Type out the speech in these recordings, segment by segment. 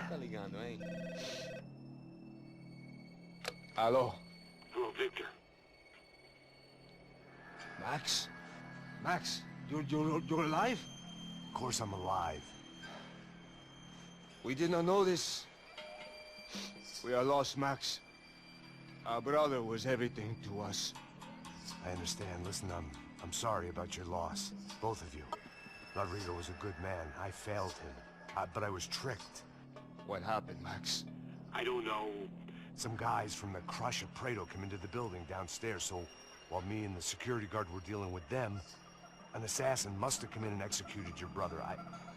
Tá ligando, hein? Alô? Hello, Victor. Max? Max, you're alive? Of course I'm alive. We did not know this. We are lost, Max. Our brother was everything to us. I understand. Listen, I'm sorry about your loss. Both of you. Rodrigo was a good man. I failed him. But I was tricked. What happened, Max? I don't know. Some guys from the Crush of Prado came into the building downstairs, so while me and the security guard were dealing with them, an assassin must have come in and executed your brother.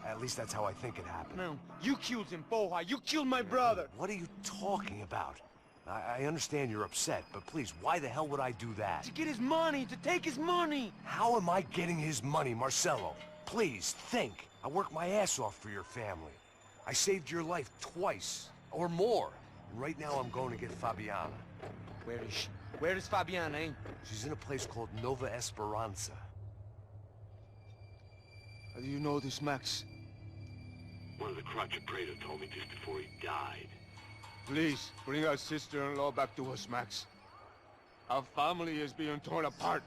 At least that's how I think it happened. No, you killed him, porra. You killed my brother. What are you talking about? I understand you're upset, but please, why the hell would I do that? To get his money, to take his money. How am I getting his money, Marcelo? Please, think. I worked my ass off for your family. I saved your life twice, or more. And right now I'm going to get Fabiana. Where is she? Where is Fabiana, eh? She's in a place called Nova Esperanza. How do you know this, Max? One of the Crotch of Prado told me just before he died. Please, bring our sister-in-law back to us, Max. Our family is being torn apart.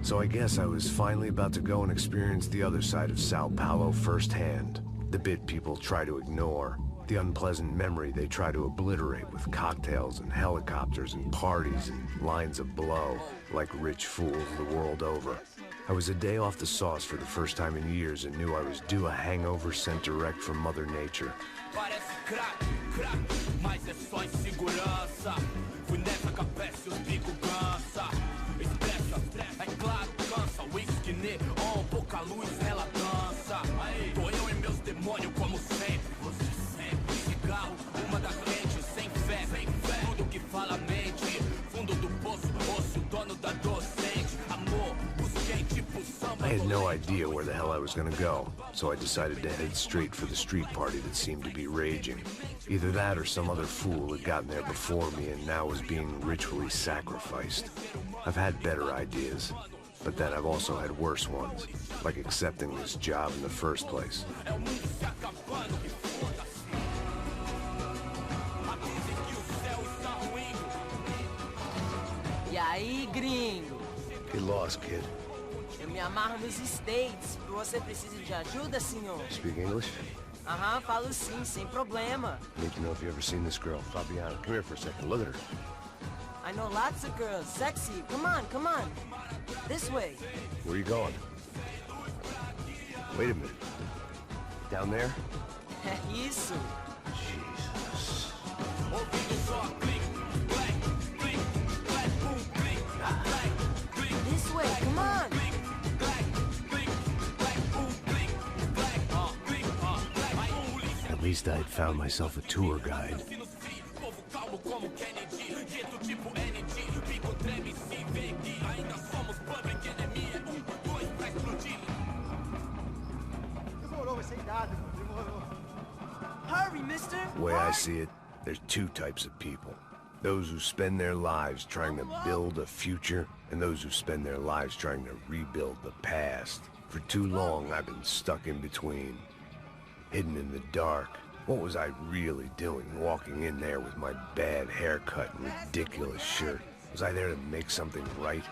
So I guess I was finally about to go and experience the other side of Sao Paulo firsthand. The bit people try to ignore. The unpleasant memory they try to obliterate with cocktails and helicopters and parties and lines of blow, like rich fools the world over. I was a day off the sauce for the first time in years and knew I was due a hangover sent direct from Mother Nature. I had no idea where the hell I was gonna go, so I decided to head straight for the street party that seemed to be raging. Either that or some other fool had gotten there before me and now was being ritually sacrificed. I've had better ideas, but then I've also had worse ones, like accepting this job in the first place. E aí, gringo? Get lost, kid. Eu me amarro nos States. Você precisa de ajuda, senhor? Speak English? Aham, falo sim, sem problema. I need to know if you've ever seen this girl, Fabiana. Come here for a second. Look at her. I know lots of girls. Sexy. Come on, come on. This way. Where are you going? Wait a minute. Down there? Isso. Jesus. This way, come on. At least I had found myself a tour guide. Hurry, mister. The way I see it, there's two types of people. Those who spend their lives trying to build a future, and those who spend their lives trying to rebuild the past. For too long, I've been stuck in between. Hidden in the dark. What was I really doing walking in there with my bad haircut and ridiculous shirt? Was I there to make something right?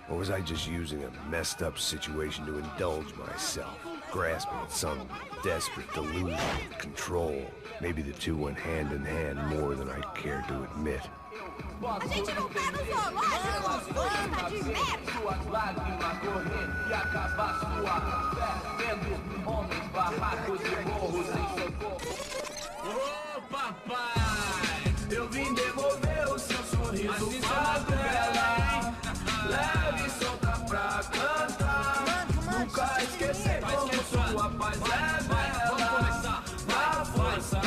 Or was I just using a messed up situation to indulge myself, grasping at some desperate delusion of control? Maybe the two went hand in hand more than I cared to admit. A gente não tá no zoológico, banda de merda! Suas lágrimas correr e acabar sua fé, vendo homens barracos e morros sem socorro. Ô papai, eu vim devolver o seu sorriso favela. Leve e solta pra cantar, nunca esquecer como sua paz é bela. Na força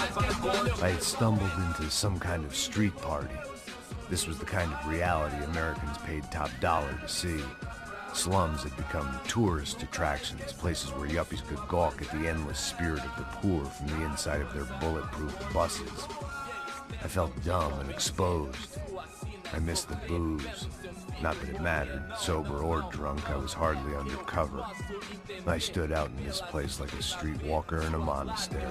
I had stumbled into some kind of street party. This was the kind of reality Americans paid top dollar to see. Slums had become tourist attractions, places where yuppies could gawk at the endless spirit of the poor from the inside of their bulletproof buses. I felt dumb and exposed. I missed the booze. Not that it mattered. Sober or drunk, I was hardly undercover. I stood out in this place like a streetwalker in a monastery.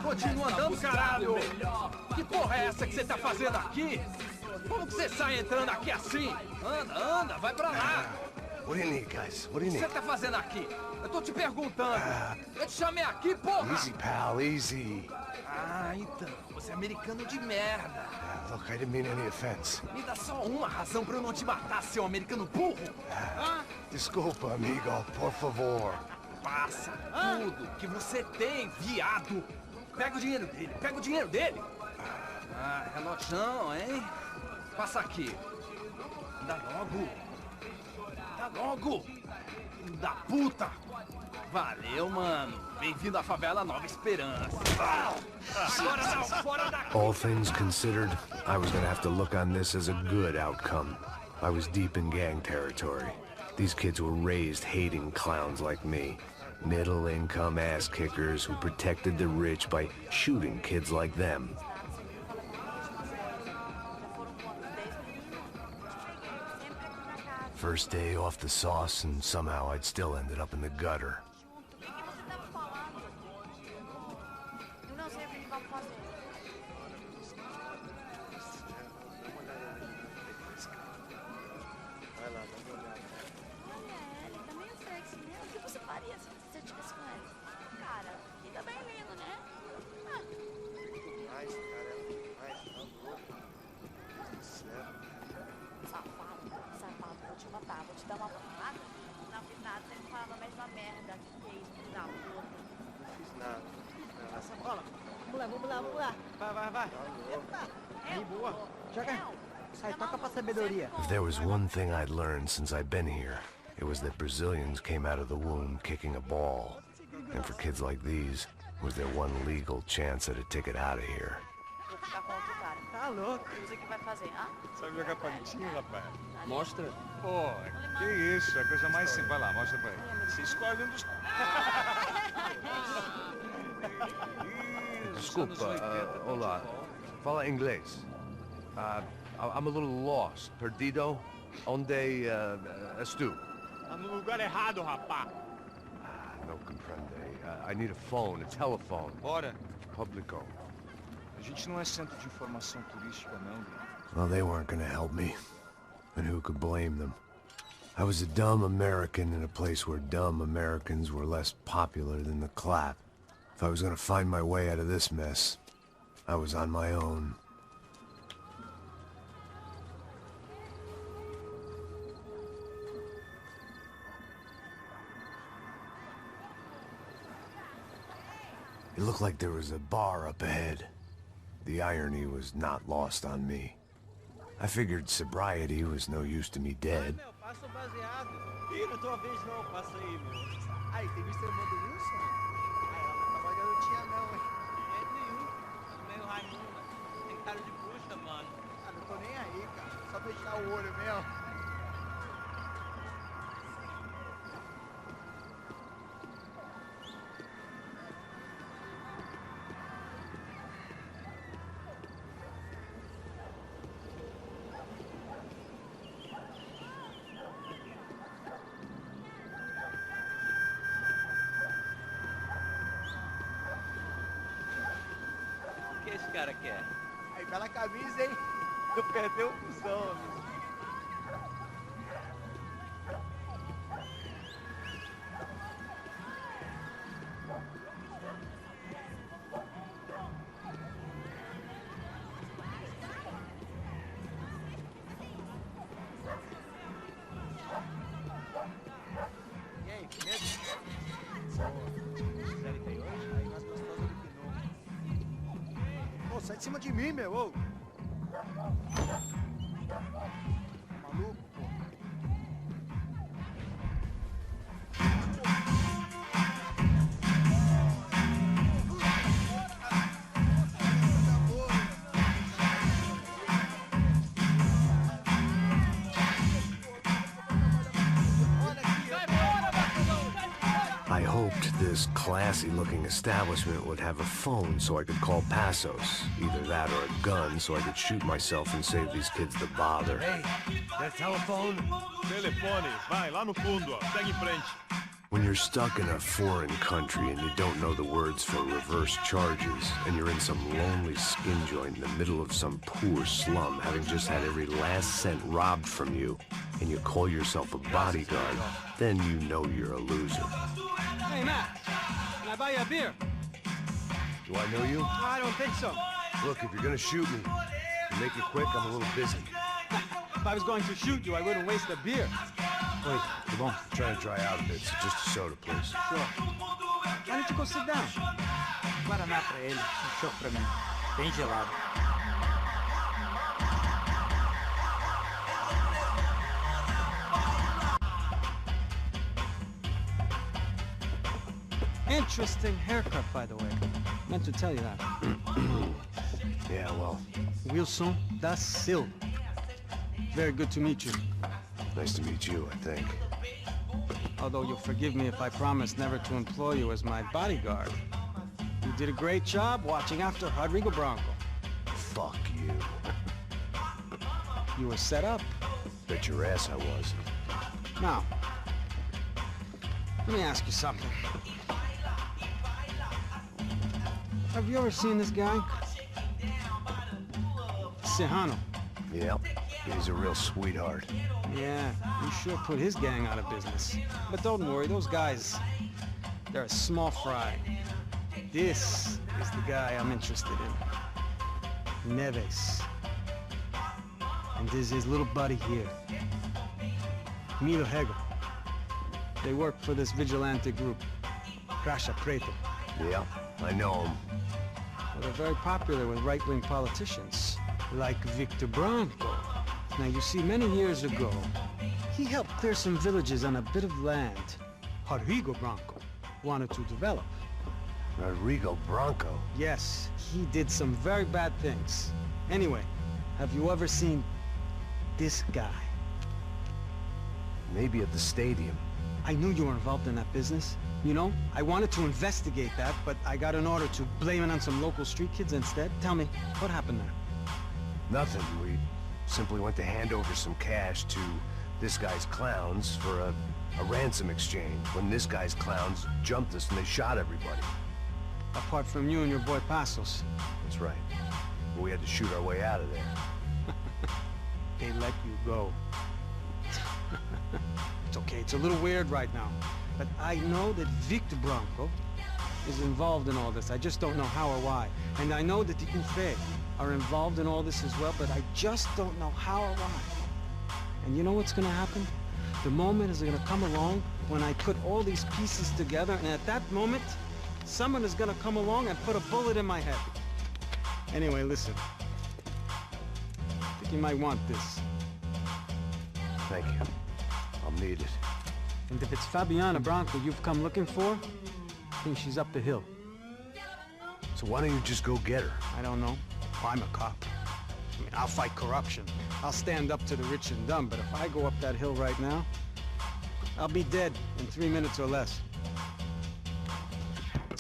Continua andando, caralho! Que porra é essa que você tá fazendo aqui? Como que você sai entrando aqui assim? Anda, anda, vai pra lá! What do you need, guys? What do you O que need? você tá fazendo aqui? Eu tô te perguntando. Eu te chamei aqui, porra! Easy, pal, easy. Ah, então. Você é americano de merda. Look, I didn't mean any offense. Me dá só uma razão pra eu não te matar, seu americano burro. Desculpa, amigo, por favor. Passa tudo que você tem, viado. Pega o dinheiro dele, pega o dinheiro dele. Ah, relojão, hein? Passa aqui. Dá logo. Dá logo. Filho da puta. Valeu, mano. Bem-vindo à favela Nova Esperança. Agora não, fora daqui. All things considered, I was gonna have to look on this as a good outcome. I was deep in gang territory. These kids were raised hating clowns like me. Middle-income ass-kickers who protected the rich by shooting kids like them. First day off the sauce, and somehow I'd still ended up in the gutter. Eu não sei o que vamos fazer. Vai lá, dá uma olhada. Olha, ele tá meio sexy, né? O que você faria se você tivesse com ele? Cara, fica bem lindo, né? Mais, cara, mais, tá louco. Céu. Safado, safado, vou te matar, vou te dar uma porrada. Não fiz nada, você falava a mesma merda. Que é isso, filho da puta? Não fiz nada. Passa a bola. Vamos lá, vamos lá, vamos lá. Vai. Aí, boa. Joga. Sai, toca pra sabedoria. If there was one thing I'd learned since I'd been here, it was that Brazilians came out of the womb kicking a ball. And for kids like these, was their one legal chance at a ticket out of here. Vou ficar com outro cara. Tá louco. Você que vai fazer, hã? Sabe jogar palitinho, rapaz? Mostra. Pô, que isso, é a coisa mais simples. Vai lá, mostra pra ele. Você escolhe um dos... Desculpa, olá. Fala inglês. I'm a little lost. Perdido? Onde és tu? Tá no lugar errado, rapá. Não compreende. I need a phone, a telephone. Bora. Publico. A gente não é centro de informação turística, não. Well, they weren't gonna help me. And who could blame them? I was a dumb American in a place where dumb Americans were less popular than the clap. If I was gonna find my way out of this mess, I was on my own. It looked like there was a bar up ahead. The irony was not lost on me. I figured sobriety was no use to me dead. Meu, passa o baseado. Ih, não tua vez não, passa aí, meu. Aí, tem visto a irmã do Wilson? Ah, ela não tava garotinha não, hein? De jeito nenhum. Meio Raimunda. Tem cara de bucha, mano. Ah, não tô nem aí, cara. Só fechar o olho mesmo. O que esse cara quer? Aí, bela camisa, hein? Tu perdeu o cuzão, amigo. E aí, beleza? Série tem hoje? Aí nós gostamos do Pô, sai de cima de mim, meu! Ô. Maluco, pô. this classy-looking establishment would have a phone so I could call Passos. Either that or a gun so I could shoot myself and save these kids the bother. Hey, that telephone? Telefone, vai, lá no fundo, ó. Segue em frente. When you're stuck in a foreign country and you don't know the words for reverse charges, and you're in some lonely skin joint in the middle of some poor slum, having just had every last cent robbed from you, and you call yourself a bodyguard, then you know you're a loser. Hey, Matt, can I buy you a beer? Do I know you? No, I don't think so. Look, if you're gonna shoot me, to make it quick, I'm a little busy. If I was going to shoot you, I wouldn't waste a beer. Wait, come on. I'm trying to dry out a bit, so just a soda, please. Sure. Why don't you go sit down? Guaraná pra ele, um chopp pra mim. Bem gelado. Interesting haircut, by the way. Meant to tell you that. Yeah, well, Wilson da Silva. Very good to meet you. nice to meet you, I think. Although you'll forgive me if I promise never to employ you as my bodyguard. You did a great job watching after Rodrigo Branco. Fuck you. You were set up. Bet your ass I was. Now, let me ask you something. Have you ever seen this guy? Serrano. Yeah, he's a real sweetheart. Yeah, you sure put his gang out of business. But don't worry, those guys, they're a small fry. This is the guy I'm interested in. Neves. And this is his little buddy here. Milo Hegel. They work for this vigilante group, Caixa Preta. Yeah, I know him. Well, they're very popular with right-wing politicians, like Victor Branco. Now, you see, many years ago, he helped clear some villages on a bit of land Rodrigo Branco wanted to develop. Rodrigo Branco? Yes, he did some very bad things. Anyway, have you ever seen this guy? Maybe at the stadium. I knew you were involved in that business. You know, I wanted to investigate that, but I got an order to blame it on some local street kids instead. Tell me, what happened there? Nothing. We simply went to hand over some cash to this guy's clowns for a ransom exchange when this guy's clowns jumped us and they shot everybody. Apart from you and your boy Passos. That's right. But we had to shoot our way out of there. They let you go. It's okay, it's a little weird right now. But I know that Victor Branco is involved in all this. I just don't know how or why. And I know that the UFE are involved in all this as well, but I just don't know how or why. And you know what's gonna happen? The moment is gonna come along when I put all these pieces together, and at that moment, someone is gonna come along and put a bullet in my head. Anyway, listen. I think you might want this. Thank you. I'll need it. And if it's Fabiana Branco you've come looking for, I think she's up the hill. So why don't you just go get her? I don't know. I'm a cop. I mean, I'll fight corruption. I'll stand up to the rich and dumb, but if I go up that hill right now, I'll be dead in 3 minutes or less.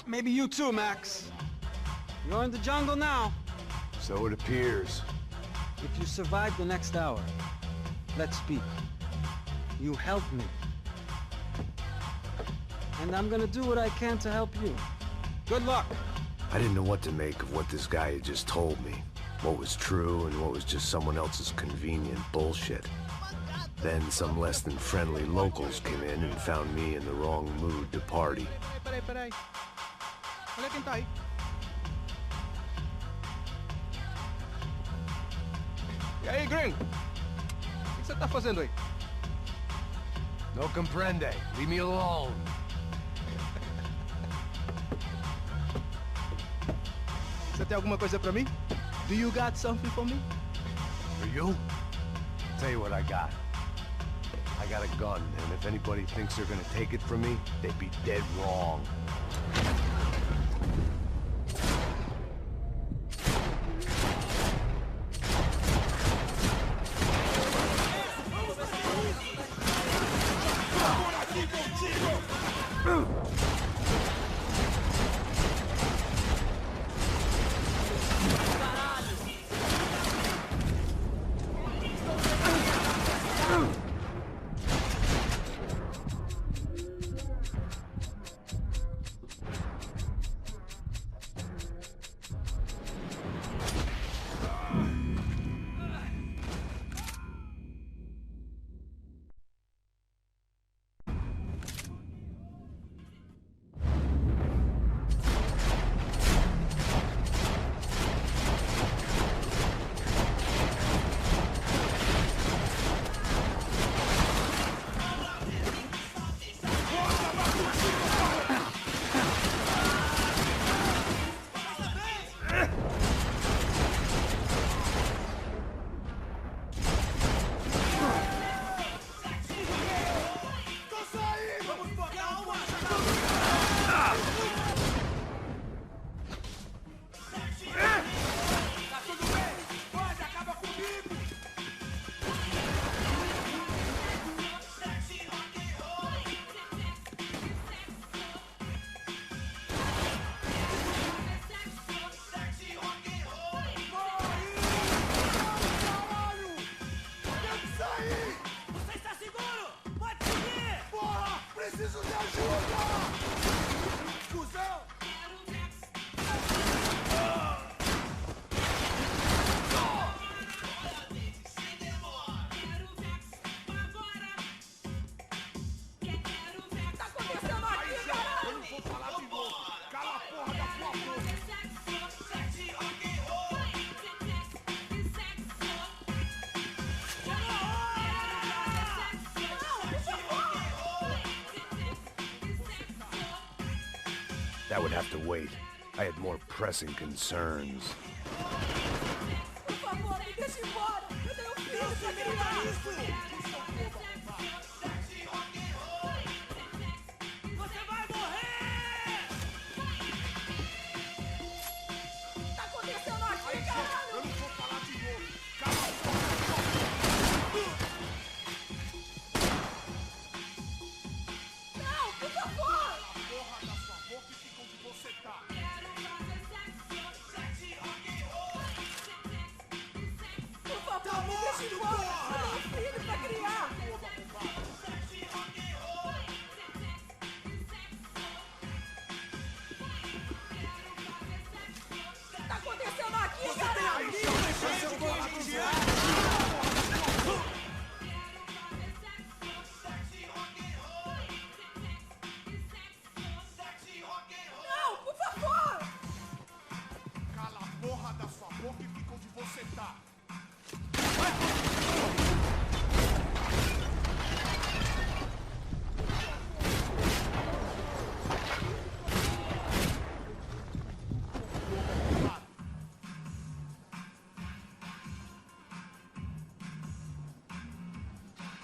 Maybe you too, Max. You're in the jungle now. So it appears. If you survive the next hour, let's speak. You help me. And I'm gonna do what I can to help you. Good luck. I didn't know what to make of what this guy had just told me. What was true and what was just someone else's convenient bullshit. Then some less than friendly locals came in and found me in the wrong mood to party. Peraí. Olha quem tá aí. E aí, gringo? O que você tá fazendo aí? No comprende. Leave me alone. Você tem alguma coisa pra mim? Do you got something for me? For you? I'll tell you what I got. I got a gun, and if anybody thinks they're gonna take it from me, they'd be dead wrong. That would have to wait. I had more pressing concerns. Por favor, me deixe embora. Eu tenho filho pra criar. Você vai morrer! O que tá acontecendo aqui, caralho? Eu não vou falar de novo. Cala a boca! Não, por favor! Cala a porra da sua boca e fica onde você tá. Por favor, me deixe embora. Eu tenho filho pra criar. O que tá acontecendo aqui, caralho? Não, por favor! Cala a porra da sua boca e fica onde você tá.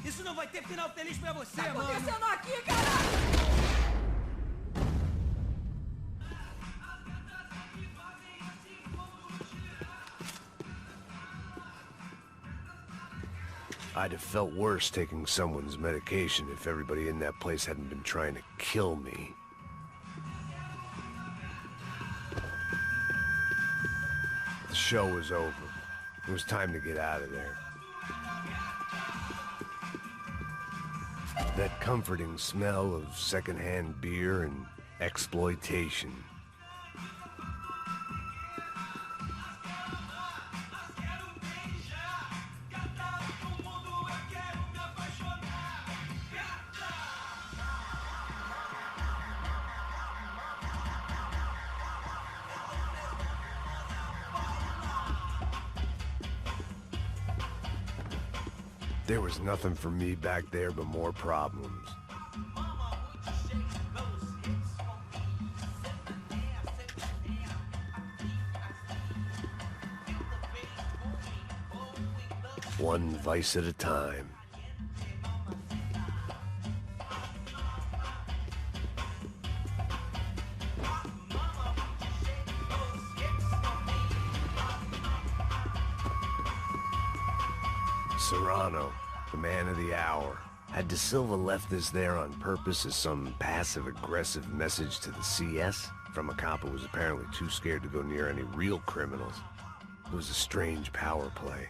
Isso não vai ter final feliz pra você, O que tá mano. acontecendo aqui, caralho? I'd have felt worse taking someone's medication if everybody in that place hadn't been trying to kill me. The show was over. It was time to get out of there. That comforting smell of secondhand beer and exploitation. There was nothing for me back there but more problems. One vice at a time. Serrano, the man of the hour. Had De Silva left this there on purpose as some passive-aggressive message to the CS? From a cop who was apparently too scared to go near any real criminals. It was a strange power play.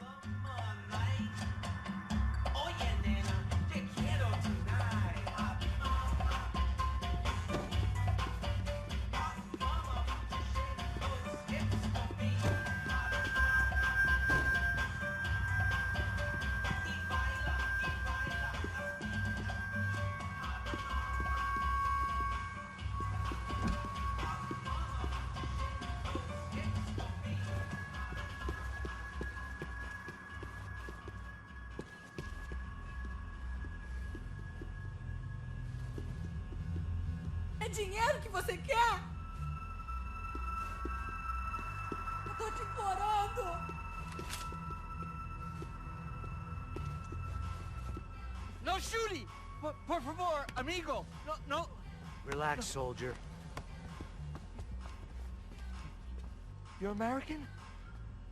É dinheiro que você quer? Eu tô te implorando. No shooting! Por favor, amigo! No. Relax, soldier. You're American?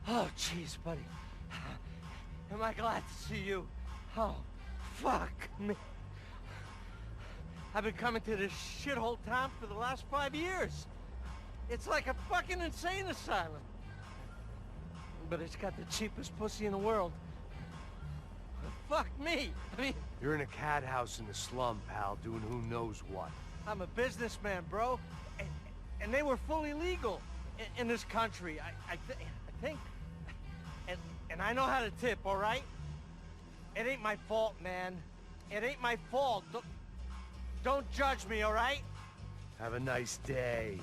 Oh, jeez, buddy. Am I glad to see you? Oh, fuck me. I've been coming to this shithole town for the last 5 years. It's like a fucking insane asylum. But it's got the cheapest pussy in the world. Fuck me. I mean, You're in a cat house in the slum, pal, doing who knows what. I'm a businessman, bro. And they were fully legal in this country. I think. And I know how to tip, all right? It ain't my fault, man. It ain't my fault. Don't judge me, all right? Have a nice day.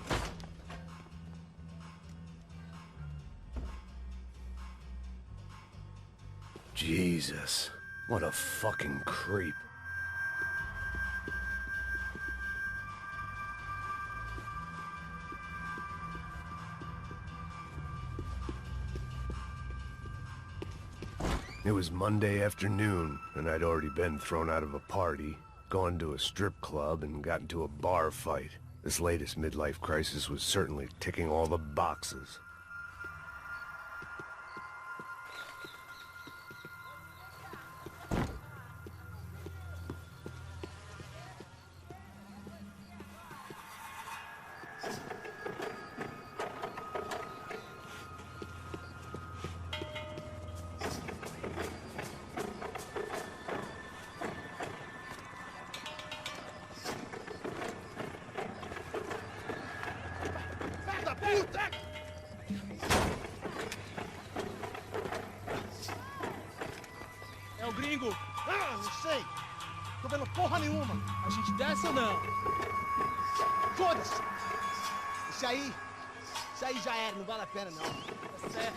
Jesus, what a fucking creep. It was Monday afternoon, and I'd already been thrown out of a party, gone to a strip club, and got into a bar fight. This latest midlife crisis was certainly ticking all the boxes. É o gringo. Ah, não sei. Tô vendo porra nenhuma. A gente desce ou não? Foda-se. Isso aí já era, não vale a pena não. Tá certo.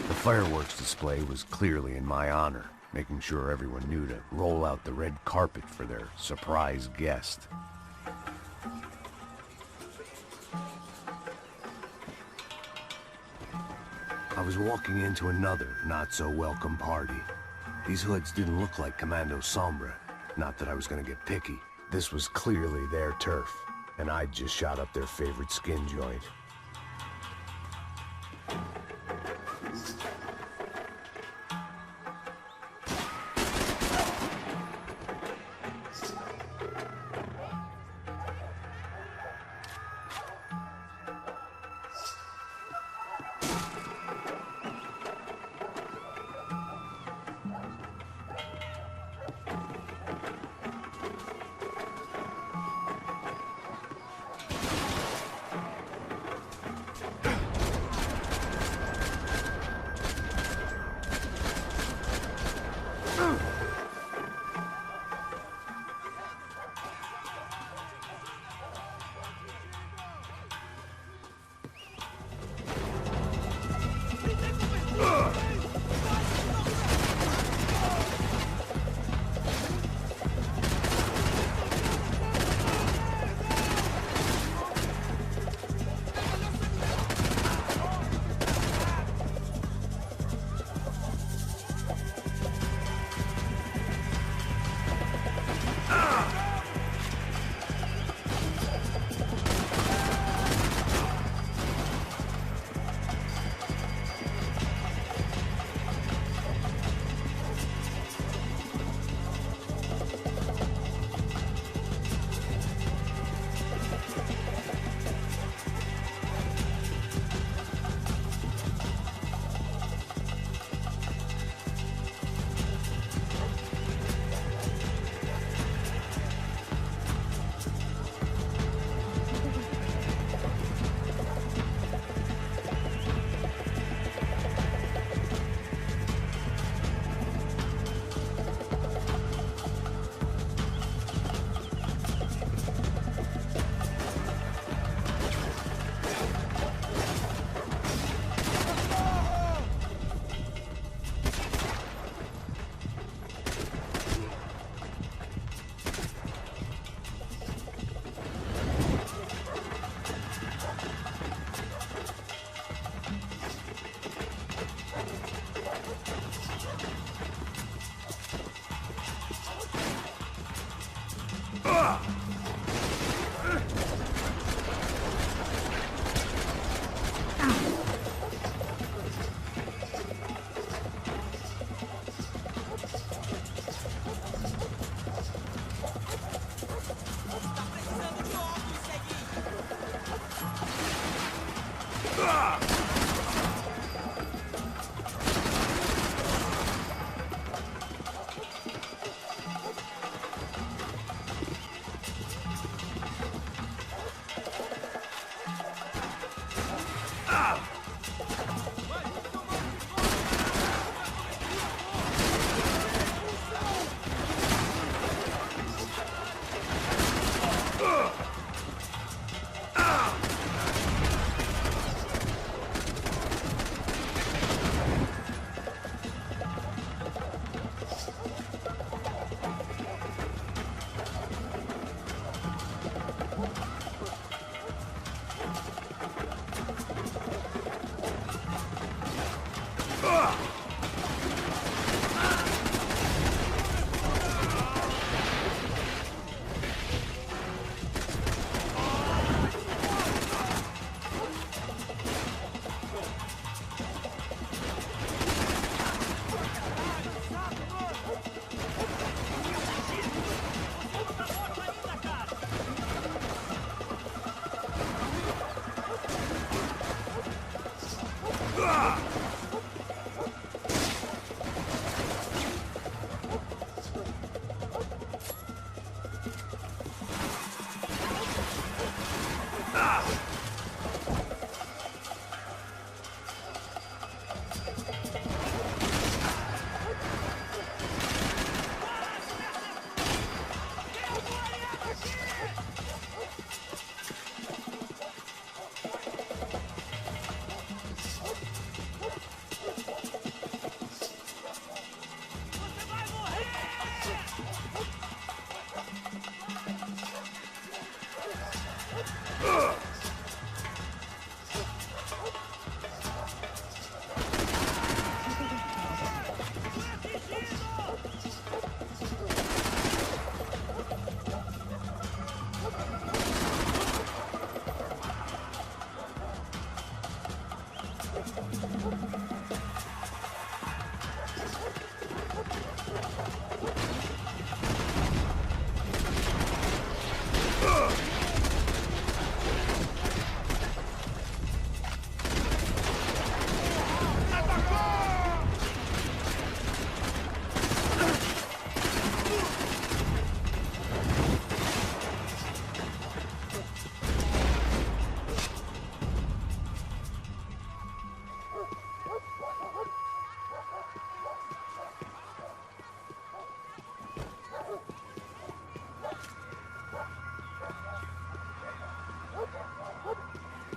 The fireworks display was clearly in my honor, making sure everyone knew to roll out the red carpet for their surprise guest. I was walking into another not-so-welcome party. These hoods didn't look like Commando Sombra. Not that I was gonna get picky. This was clearly their turf, and I'd just shot up their favorite skin joint.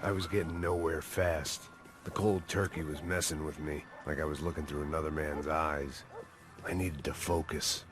I was getting nowhere fast. The cold turkey was messing with me, like I was looking through another man's eyes. I needed to focus.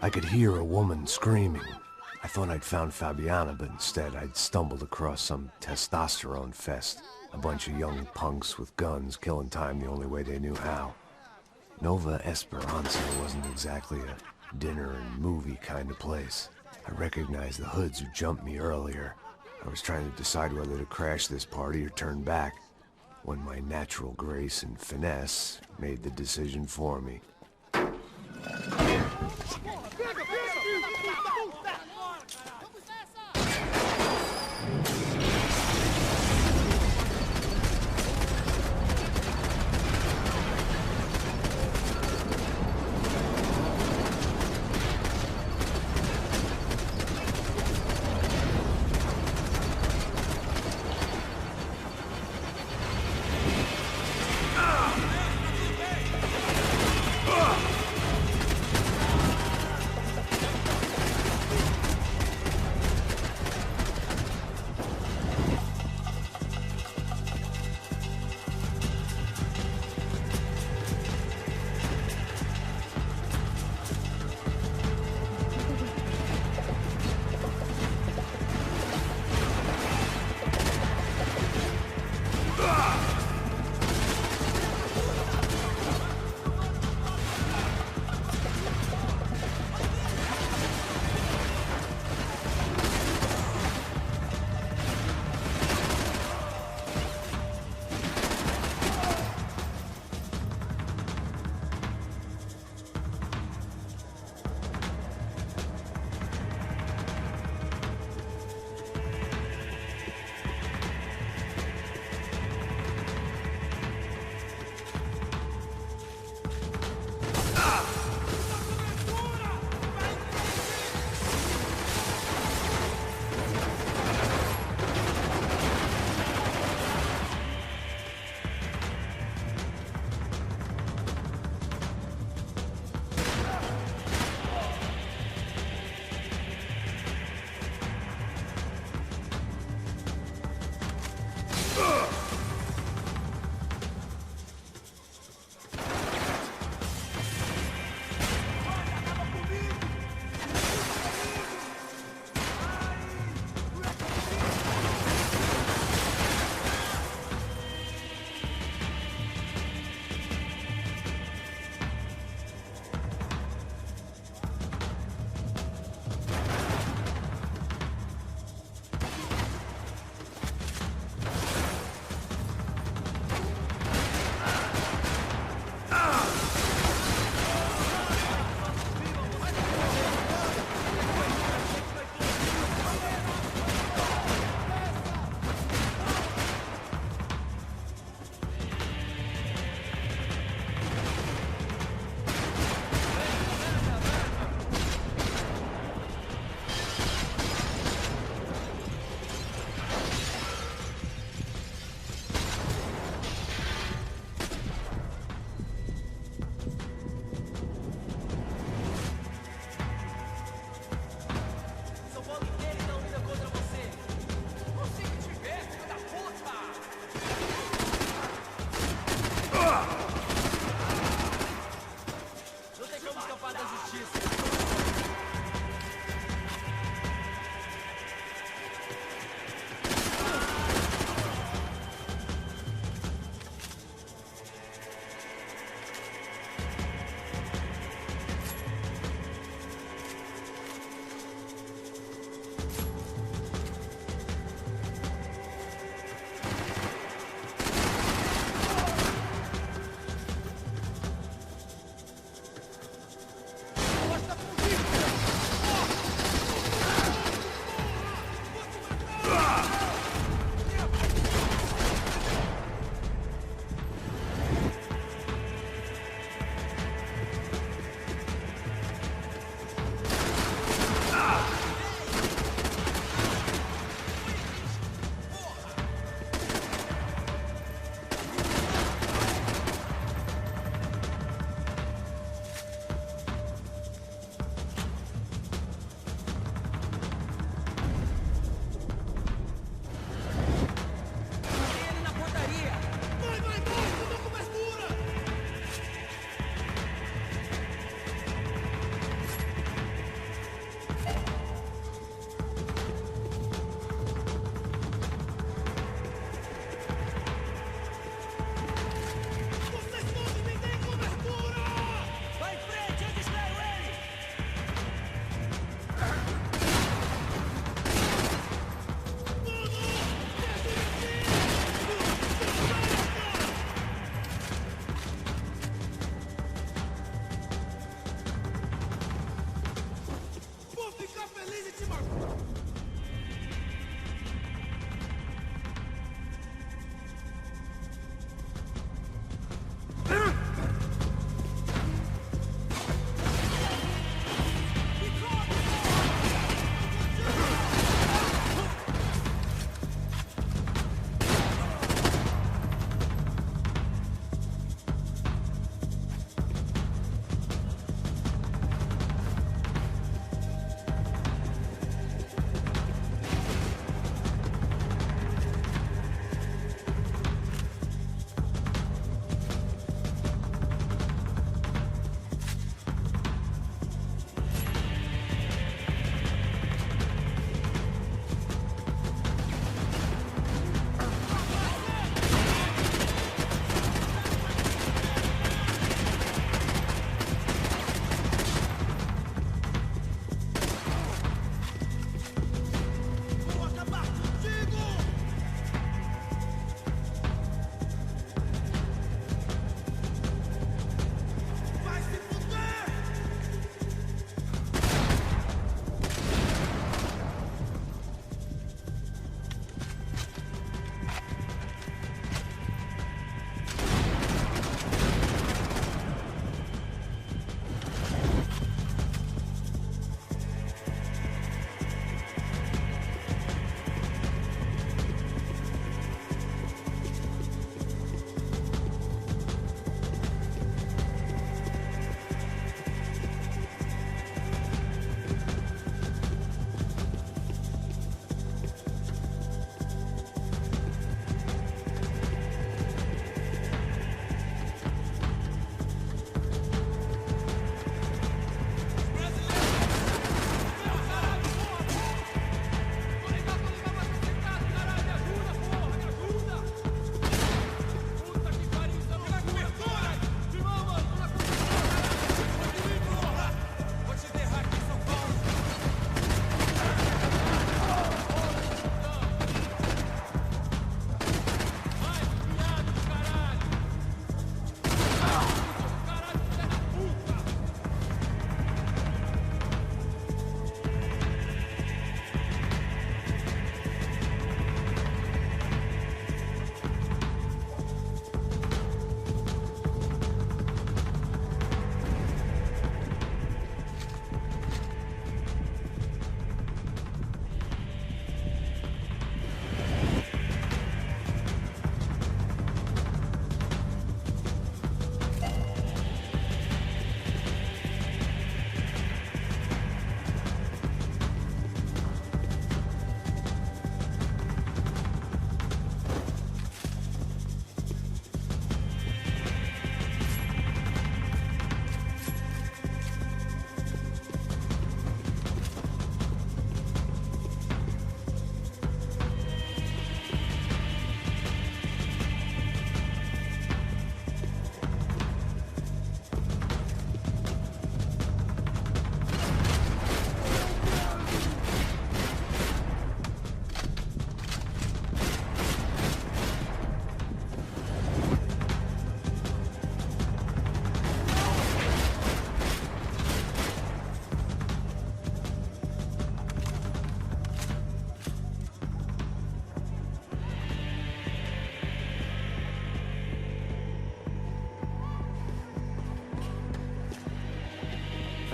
I could hear a woman screaming. I thought I'd found Fabiana, but instead I'd stumbled across some testosterone fest. A bunch of young punks with guns killing time the only way they knew how. Nova Esperanza wasn't exactly a dinner and movie kind of place. I recognized the hoods who jumped me earlier. I was trying to decide whether to crash this party or turn back, when my natural grace and finesse made the decision for me.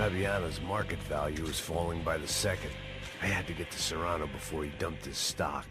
Fabiano's market value is falling by the second. I had to get to Serrano before he dumped his stock.